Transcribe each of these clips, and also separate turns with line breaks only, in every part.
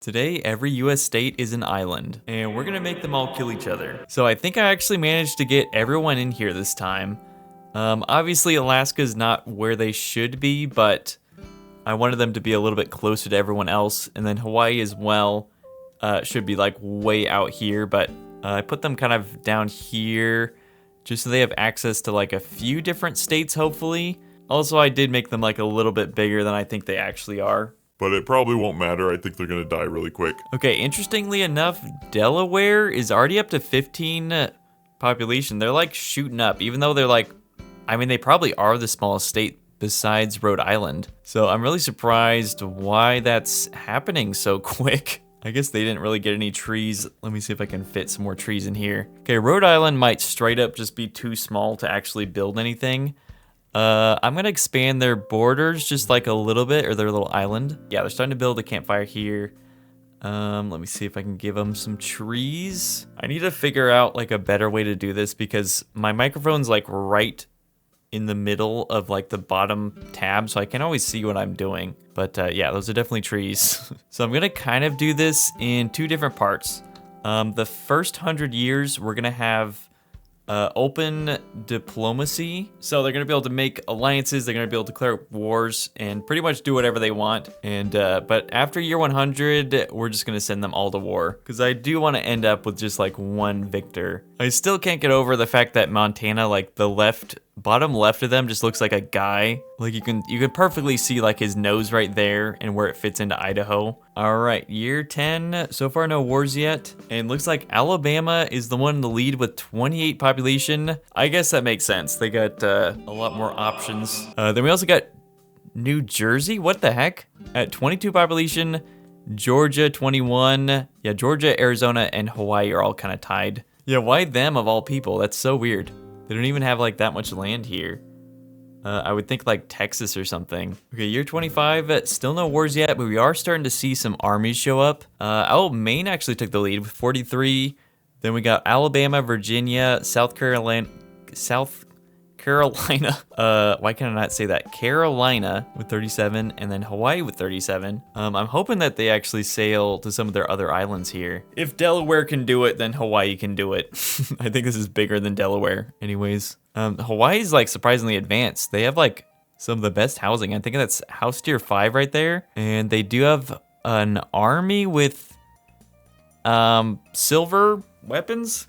Today, every US state is an island, and we're gonna make them all kill each other. So I think I actually managed to get everyone in here this time. Obviously, Alaska's not where they should be, but I wanted them to be a little bit closer to everyone else, and then Hawaii as well should be like way out here, but I put them kind of down here just so they have access to like a few different states, hopefully. Also, I did make them like a little bit bigger than I think they actually are.
But it probably won't matter. I think they're gonna die really quick.
Okay, interestingly enough, Delaware is already up to 15 population. They're like shooting up, even though they're like, I mean, they probably are the smallest state besides Rhode Island. So I'm really surprised why that's happening so quick. I guess they didn't really get any trees. Let me see if I can fit some more trees in here. Okay, Rhode Island might straight up just be too small to actually build anything. I'm gonna expand their borders just like a little bit, or their little island. Yeah, they're starting to build a campfire here. Let me see if I can give them some trees. I need to figure out like a better way to do this because my microphone's like right in the middle of like the bottom tab, so I can always see what I'm doing. But yeah, those are definitely trees. So I'm gonna kind of do this in two different parts. The first 100 years, we're gonna have open diplomacy. So they're gonna be able to make alliances, they're gonna be able to declare wars and pretty much do whatever they want. And but after year 100, we're just gonna send them all to war because I do want to end up with just like one victor. I still can't get over the fact that Montana, like the bottom left of them, just looks like a guy. Like you can perfectly see like his nose right there and where it fits into Idaho. All right, year 10, so far no wars yet. And looks like Alabama is the one in the lead with 28 population. I guess that makes sense. They got a lot more options. Then we also got New Jersey, what the heck? At 22 population, Georgia 21. Yeah, Georgia, Arizona, and Hawaii are all kind of tied. Yeah, why them of all people? That's so weird. They don't even have like that much land here. I would think like Texas or something. Okay, year 25, still no wars yet, but we are starting to see some armies show up. Maine actually took the lead with 43. Then we got Alabama, Virginia, South Carolina. Why can I not say that? Carolina with 37, and then Hawaii with 37. I'm hoping that they actually sail to some of their other islands here. If Delaware can do it, then Hawaii can do it. I think this is bigger than Delaware. Anyways, Hawaii's like surprisingly advanced. They have like some of the best housing. I think that's house tier 5 right there. And they do have an army with silver weapons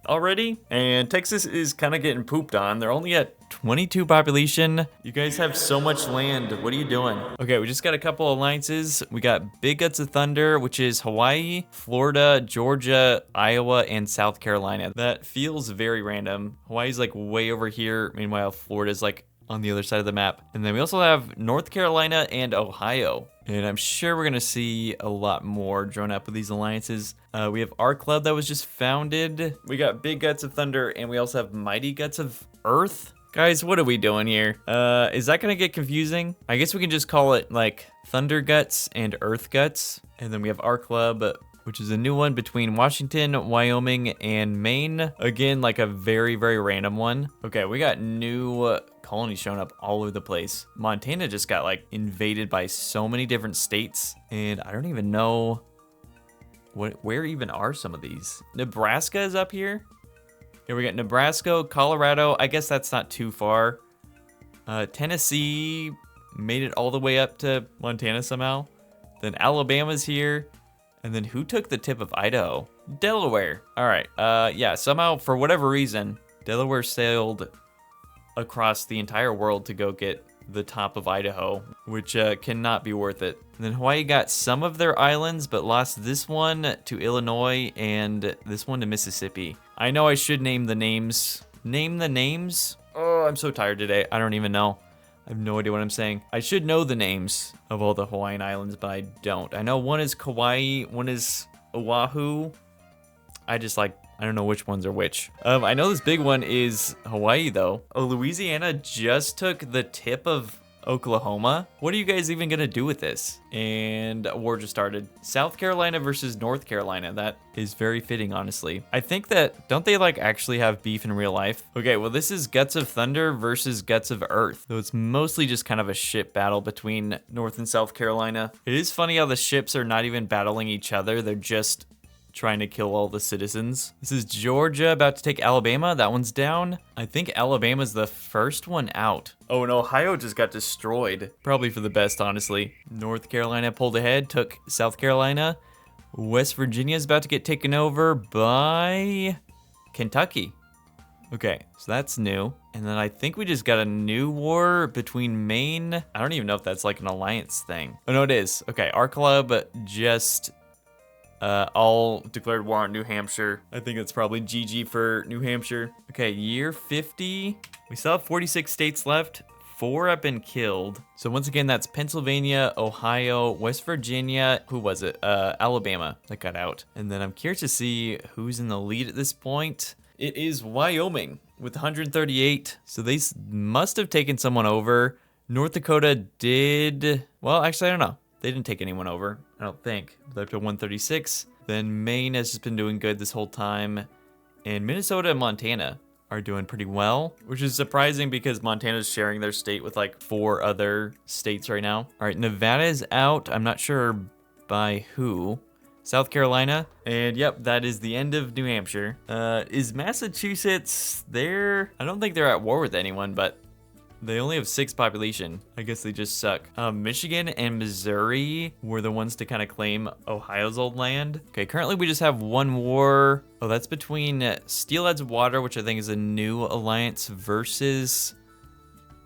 already, and Texas is kind of getting pooped on. They're only at 22 population. You guys have so much land. What are you doing? Okay, we just got a couple alliances. We got Big Guts of Thunder, which is Hawaii, Florida, Georgia, Iowa, and South Carolina. That feels very random. Hawaii's like way over here. Meanwhile, Florida's like on the other side of the map. And then we also have North Carolina and Ohio. And I'm sure we're gonna see a lot more drawn up with these alliances. We have our club that was just founded. We got Big Guts of Thunder, and we also have Mighty Guts of Earth. Guys, what are we doing here? Is that gonna get confusing? I guess we can just call it like Thunder Guts and Earth Guts. And then we have our club, which is a new one between Washington, Wyoming, and Maine. Again, like a very, very random one. Okay, we got new colonies showing up all over the place. Montana just got like invaded by so many different states, and I don't even know where even are some of these. Nebraska is up here. Here we got Nebraska, Colorado. I guess that's not too far. Tennessee made it all the way up to Montana somehow. Then Alabama's here. And then who took the tip of Idaho? Delaware. All right. Yeah, somehow, for whatever reason, Delaware sailed across the entire world to go get the top of Idaho, which cannot be worth it. And then Hawaii got some of their islands, but lost this one to Illinois and this one to Mississippi. I know I should name the names. Name the names? Oh, I'm so tired today. I don't even know. I have no idea what I'm saying. I should know the names of all the Hawaiian islands, but I don't. I know one is Kauai, one is Oahu. I don't know which ones are which. I know this big one is Hawaii though. Oh, Louisiana just took the tip of Oklahoma. What are you guys even gonna do with this? And a war just started. South Carolina versus North Carolina. That is very fitting, honestly. I think that, don't they like actually have beef in real life? Okay, well this is Guts of Thunder versus Guts of Earth. So it's mostly just kind of a ship battle between North and South Carolina. It is funny how the ships are not even battling each other. They're just trying to kill all the citizens. This is Georgia about to take Alabama. That one's down. I think Alabama's the first one out. Oh, and Ohio just got destroyed. Probably for the best, honestly. North Carolina pulled ahead, took South Carolina. West Virginia is about to get taken over by Kentucky. Okay, so that's new. And then I think we just got a new war between Maine. I don't even know if that's like an alliance thing. Oh, no, it is. Okay, our club just all declared war on New Hampshire. I think it's probably GG for New Hampshire. Okay, year 50. We still have 46 states left. 4 have been killed. So once again, that's Pennsylvania, Ohio, West Virginia. Who was it? Alabama that got out. And then I'm curious to see who's in the lead at this point. It is Wyoming with 138. So they must have taken someone over. North Dakota did, well, actually, I don't know. They didn't take anyone over, I don't think. They're up to 136. Then Maine has just been doing good this whole time. And Minnesota and Montana are doing pretty well, which is surprising because Montana's sharing their state with like 4 other states right now. All right, Nevada is out. I'm not sure by who. South Carolina. And yep, that is the end of New Hampshire. Is Massachusetts there? I don't think they're at war with anyone, but they only have 6 population. I guess they just suck. Michigan and Missouri were the ones to kind of claim Ohio's old land. Okay, currently we just have 1 war. Oh, that's between Steelheads Water, which I think is a new alliance, versus,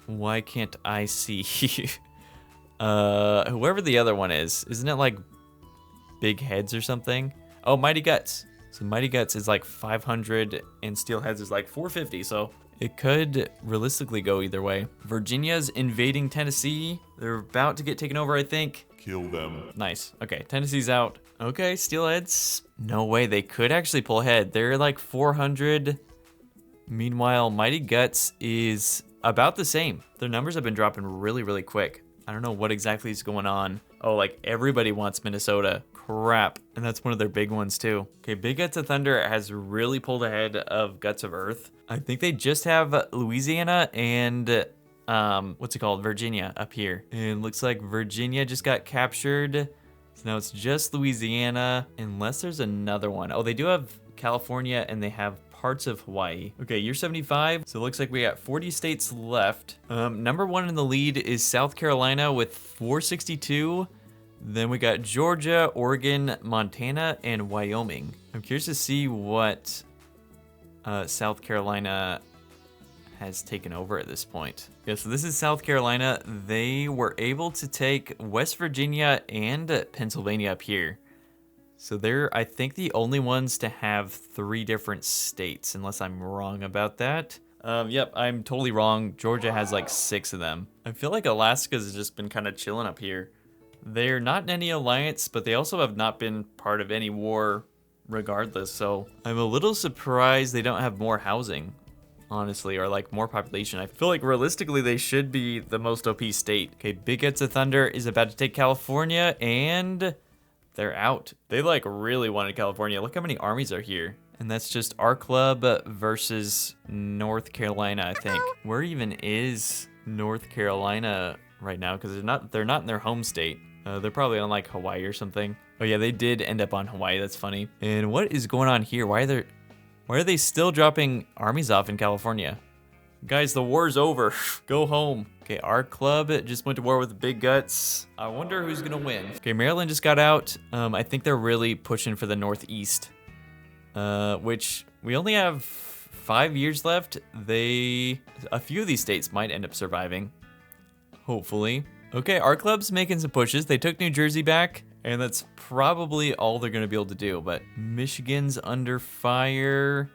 why can't I see? Whoever the other one is. Isn't it like Big Heads or something? Oh, Mighty Guts. So Mighty Guts is like 500 and Steelheads is like 450, so it could realistically go either way. Virginia's invading Tennessee. They're about to get taken over, I think.
Kill them.
Nice. Okay, Tennessee's out. Okay, Steelheads. No way, they could actually pull ahead. They're like 400. Meanwhile, Mighty Guts is about the same. Their numbers have been dropping really, really quick. I don't know what exactly is going on. Oh, like everybody wants Minnesota. Crap. And that's one of their big ones too. Okay, Big Guts of Thunder has really pulled ahead of Guts of Earth. I think they just have Louisiana and what's it called? Virginia up here. And looks like Virginia just got captured. So now it's just Louisiana, unless there's another one. Oh, they do have California and they have parts of Hawaii. Okay, year 75. So it looks like we got 40 states left. Number 1 in the lead is South Carolina with 462. Then we got Georgia, Oregon, Montana, and Wyoming. I'm curious to see what South Carolina has taken over at this point. Yeah, so this is South Carolina. They were able to take West Virginia and Pennsylvania up here. So they're, I think, the only ones to have 3 different states, unless I'm wrong about that. Yep, I'm totally wrong. Georgia has like 6 of them. I feel like Alaska's just been kind of chilling up here. They're not in any alliance, but they also have not been part of any war regardless. So I'm a little surprised they don't have more housing, honestly, or like more population. I feel like realistically they should be the most OP state. Okay, Big Guts of Thunder is about to take California and they're out. They like really wanted California. Look how many armies are here. And that's just our club versus North Carolina, I think. Where even is North Carolina right now? Because they're not in their home state. They're probably on like Hawaii or something. Oh yeah, they did end up on Hawaii. That's funny. And what is going on here? Why are they still dropping armies off in California? Guys, the war's over. Go home. Okay, our club just went to war with Big Guts. I wonder who's gonna win. Okay, Maryland just got out. I think they're really pushing for the Northeast, which we only have 5 years left. A few of these states might end up surviving, hopefully. Okay, our club's making some pushes. They took New Jersey back, and that's probably all they're gonna be able to do. But Michigan's under fire.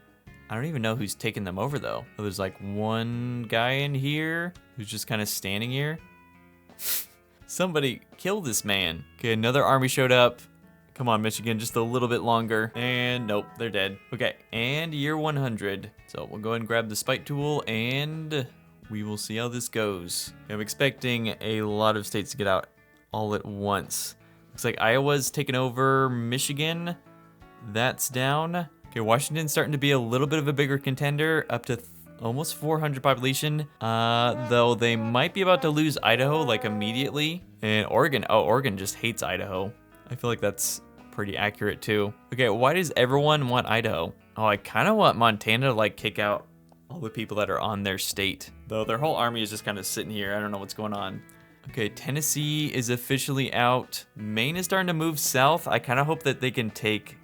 I don't even know who's taking them over though. Oh, there's like one guy in here who's just kind of standing here. Somebody kill this man. Okay, another army showed up. Come on, Michigan, just a little bit longer. And nope, they're dead. Okay, and year 100. So we'll go ahead and grab the spike tool and we will see how this goes. I'm expecting a lot of states to get out all at once. Looks like Iowa's taken over Michigan. That's down. Okay, Washington's starting to be a little bit of a bigger contender, up to almost 400 population. Though they might be about to lose Idaho like immediately. And Oregon, oh, Oregon just hates Idaho. I feel like that's pretty accurate too. Okay, why does everyone want Idaho? Oh, I kind of want Montana to like kick out all the people that are on their state. Though their whole army is just kind of sitting here. I don't know what's going on. Okay, Tennessee is officially out. Maine is starting to move south. I kind of hope that they can take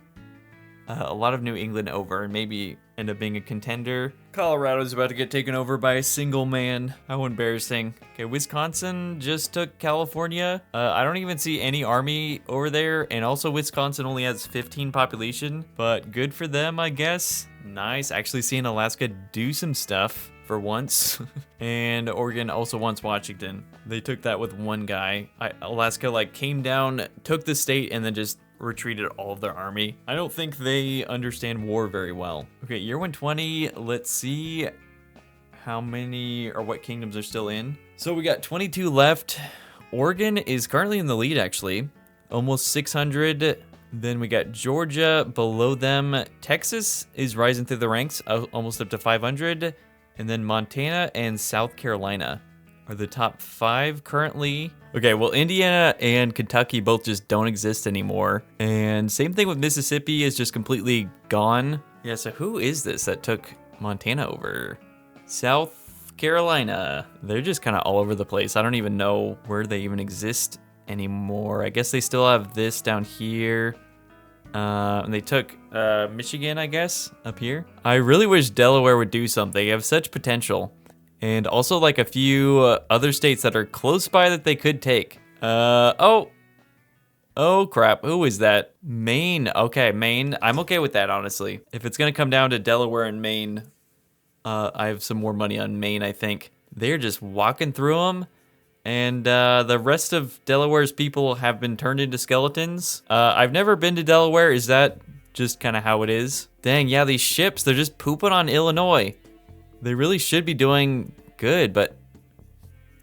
a lot of New England over and maybe end up being a contender. Colorado's about to get taken over by a single man. How embarrassing. Okay, Wisconsin just took California. I don't even see any army over there. And also Wisconsin only has 15 population, but good for them, I guess. Nice, actually seeing Alaska do some stuff for once. And Oregon also wants Washington. They took that with one guy. Alaska like came down, took the state, and then just retreated all of their army. I don't think they understand war very well. Okay, year 120, let's see how many or what kingdoms are still in. So we got 22 left. Oregon is currently in the lead actually, almost 600. Then we got Georgia below them. Texas is rising through the ranks, almost up to 500. And then Montana and South Carolina are the top 5 currently. Okay, well, Indiana and Kentucky both just don't exist anymore. And same thing with Mississippi is just completely gone. Yeah, so who is this that took Montana over? South Carolina. They're just kind of all over the place. I don't even know where they even exist anymore. I guess they still have this down here. And they took Michigan, I guess, up here. I really wish Delaware would do something. They have such potential. And also like a few other states that are close by that they could take. Oh crap, who is that? Maine, okay, Maine. I'm okay with that, honestly. If it's gonna come down to Delaware and Maine, I have some more money on Maine, I think. They're just walking through them. And the rest of Delaware's people have been turned into skeletons. I've never been to Delaware. Is that just kind of how it is? Dang, yeah, these ships, they're just pooping on Illinois. They really should be doing good, but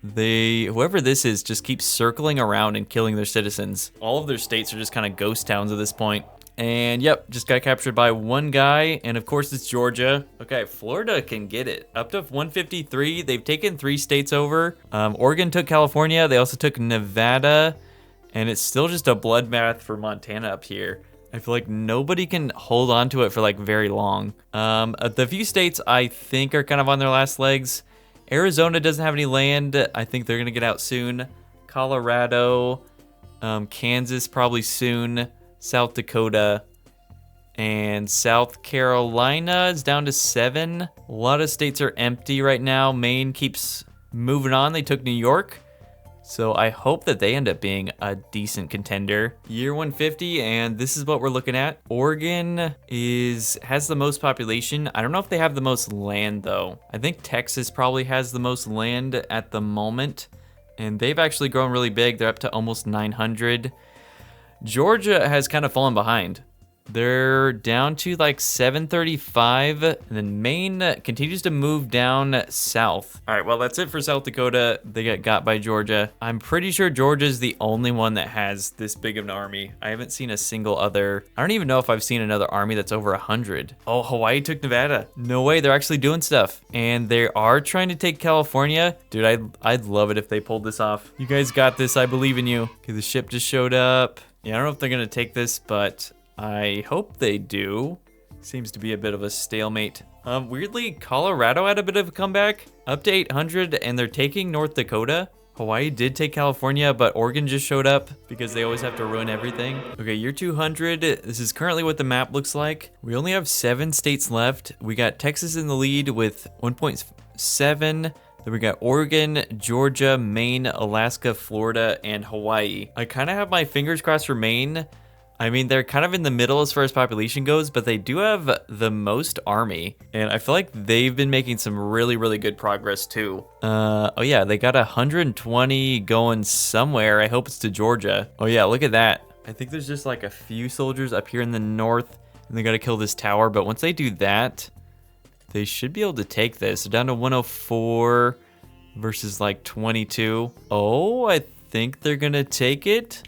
whoever this is just keeps circling around and killing their citizens. All of their states are just kind of ghost towns at this point. And yep, just got captured by one guy, and of course it's Georgia. Okay, Florida can get it. Up to 153, they've taken 3 states over. Oregon took California, they also took Nevada, and it's still just a bloodbath for Montana up here. I feel like nobody can hold on to it for like very long. The few states I think are kind of on their last legs. Arizona doesn't have any land. I think they're gonna get out soon. Colorado, Kansas probably soon. South Dakota, and South Carolina is down to 7. A lot of states are empty right now. Maine keeps moving on. They took New York. So I hope that they end up being a decent contender. Year 150, and this is what we're looking at. Oregon has the most population. I don't know if they have the most land though. I think Texas probably has the most land at the moment. And they've actually grown really big. They're up to almost 900. Georgia has kind of fallen behind. They're down to like 735, and then Maine continues to move down south. All right, well, that's it for South Dakota. They got by Georgia. I'm pretty sure Georgia's the only one that has this big of an army. I haven't seen a single other. I don't even know if I've seen another army that's over 100. Oh, Hawaii took Nevada. No way, they're actually doing stuff. And they are trying to take California. Dude, I'd love it if they pulled this off. You guys got this, I believe in you. Okay, the ship just showed up. Yeah, I don't know if they're gonna take this, but I hope they do. Seems to be a bit of a stalemate. Weirdly, Colorado had a bit of a comeback. Up to 800, and they're taking North Dakota. Hawaii did take California, but Oregon just showed up because they always have to ruin everything. Okay, year 200. This is currently what the map looks like. We only have 7 states left. We got Texas in the lead with 1.7. Then we got Oregon, Georgia, Maine, Alaska, Florida, and Hawaii. I kind of have my fingers crossed for Maine. I mean, they're kind of in the middle as far as population goes, but they do have the most army. And I feel like they've been making some really, really good progress too. Oh yeah, they got 120 going somewhere. I hope it's to Georgia. Oh yeah, look at that. I think there's just like a few soldiers up here in the north, and they got to kill this tower. But once they do that, they should be able to take this. They're down to 104. versus like 22. Oh, I think they're gonna take it.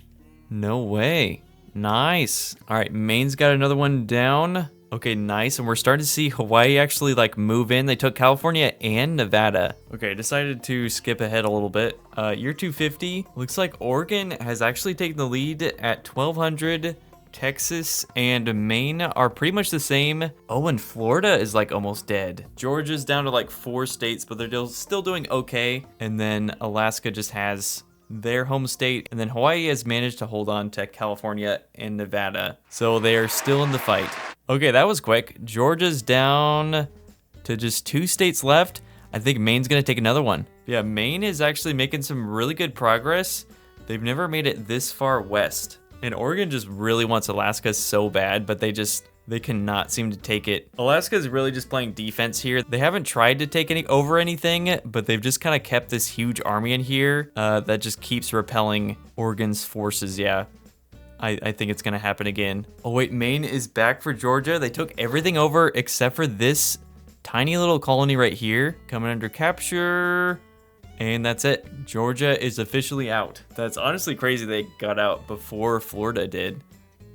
No way. Nice. All right, Maine's got another one down. Okay, nice. And we're starting to see Hawaii actually like move in. They took California and Nevada. Okay, decided to skip ahead a little bit. Year 250. Looks like Oregon has actually taken the lead at 1200. Texas and Maine are pretty much the same. Oh, and Florida is like almost dead. Georgia's down to like 4 states, but they're still doing okay. And then Alaska just has their home state. And then Hawaii has managed to hold on to California and Nevada. So they are still in the fight. Okay, that was quick. Georgia's down to just 2 states left. I think Maine's gonna take another one. Yeah, Maine is actually making some really good progress. They've never made it this far west. And Oregon just really wants Alaska so bad, but they cannot seem to take it. Alaska is really just playing defense here. They haven't tried to take over anything, but they've just kind of kept this huge army in here that just keeps repelling Oregon's forces. Yeah, I think it's gonna happen again. Oh wait, Maine is back for Georgia. They took everything over except for this tiny little colony right here, coming under capture. And that's it. Georgia is officially out. That's honestly crazy they got out before Florida did.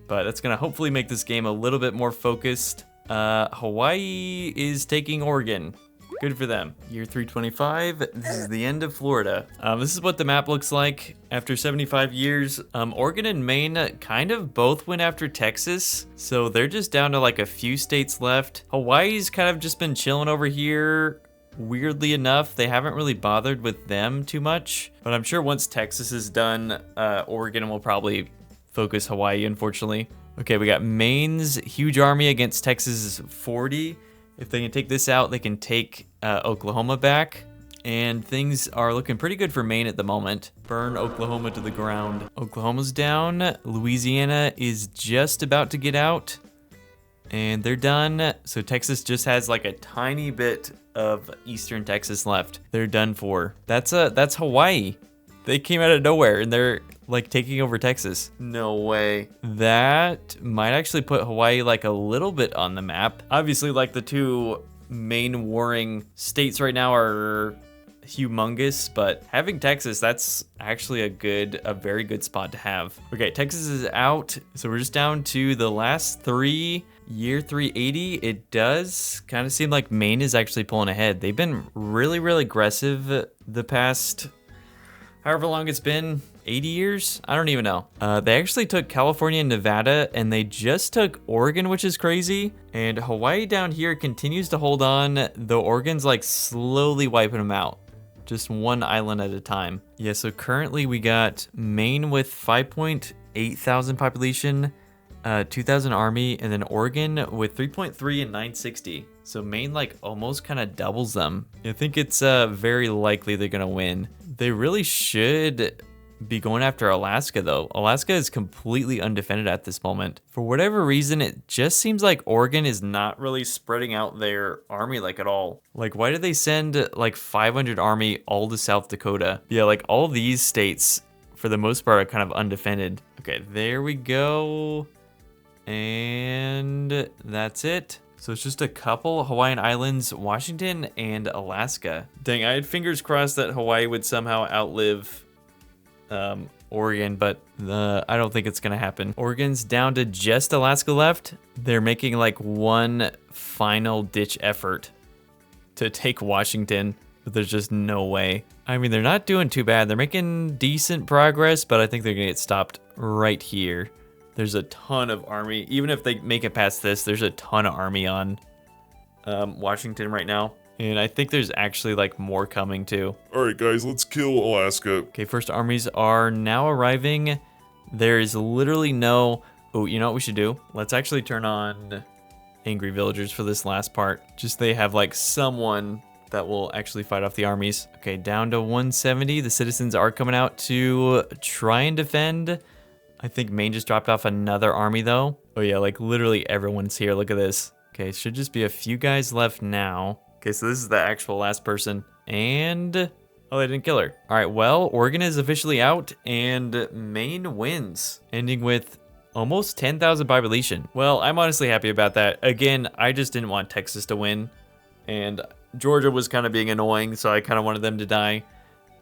But that's going to hopefully make this game a little bit more focused. Hawaii is taking Oregon. Good for them. Year 325. This is the end of Florida. This is what the map looks like after 75 years. Oregon and Maine kind of both went after Texas. So they're just down to like a few states left. Hawaii's kind of just been chilling over here. Weirdly enough, they haven't really bothered with them too much, but I'm sure once Texas is done, Oregon will probably focus Hawaii, unfortunately. Okay, we got Maine's huge army against Texas's 40. If they can take this out, they can take Oklahoma back, and things are looking pretty good for Maine at the moment. Burn Oklahoma to the ground. Oklahoma's down. Louisiana is just about to get out. And they're done. So Texas just has like a tiny bit of eastern Texas left. They're done for. That's Hawaii. They came out of nowhere and they're like taking over Texas. No way. That might actually put Hawaii like a little bit on the map. Obviously, like the 2 main warring states right now are humongous, but having Texas, that's actually a very good spot to have. Okay, Texas is out. So we're just down to the last 3. Year 380, it does kind of seem like Maine is actually pulling ahead. They've been really, really aggressive the past, however long it's been, 80 years? I don't even know. They actually took California and Nevada, and they just took Oregon, which is crazy. And Hawaii down here continues to hold on, though Oregon's like slowly wiping them out. Just one island at a time. Yeah, so currently we got Maine with 5.8 thousand population, 2,000 army, and then Oregon with 3.3 and 960. So Maine like almost kind of doubles them. I think it's very likely they're gonna win. They really should be going after Alaska though. Alaska is completely undefended at this moment. For whatever reason, it just seems like Oregon is not really spreading out their army like at all. Like why did they send like 500 army all to South Dakota? Yeah, like all these states for the most part are kind of undefended. Okay, there we go. And that's it. So it's just a couple Hawaiian Islands, Washington, and Alaska. Dang, I had fingers crossed that Hawaii would somehow outlive Oregon, but I don't think it's gonna happen. Oregon's down to just Alaska left. They're making like one final ditch effort to take Washington, but there's just no way. I mean, they're not doing too bad. They're making decent progress, but I think they're gonna get stopped right here. There's a ton of army. Even if they make it past this, there's a ton of army on Washington right now. And I think there's actually like more coming too.
All right, guys, let's kill Alaska.
Okay, first armies are now arriving. There is literally no... Oh, you know what we should do? Let's actually turn on angry villagers for this last part. Just they have like someone that will actually fight off the armies. Okay, down to 170. The citizens are coming out to try and defend. I think Maine just dropped off another army though. Oh yeah, like literally everyone's here. Look at this. Okay, should just be a few guys left now. Okay, so this is the actual last person. And, oh, they didn't kill her. All right, well, Oregon is officially out and Maine wins, ending with almost 10,000 population. Well, I'm honestly happy about that. Again, I just didn't want Texas to win. And Georgia was kind of being annoying, so I kind of wanted them to die.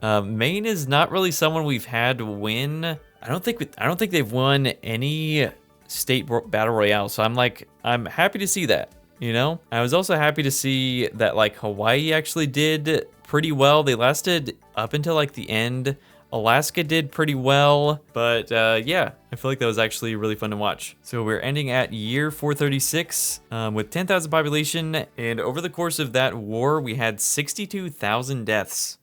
Maine is not really someone we've had win. I don't think they've won any state battle royale. So I'm happy to see that. You know, I was also happy to see that like Hawaii actually did pretty well. They lasted up until like the end. Alaska did pretty well, but yeah, I feel like that was actually really fun to watch. So we're ending at year 436 with 10,000 population, and over the course of that war, we had 62,000 deaths.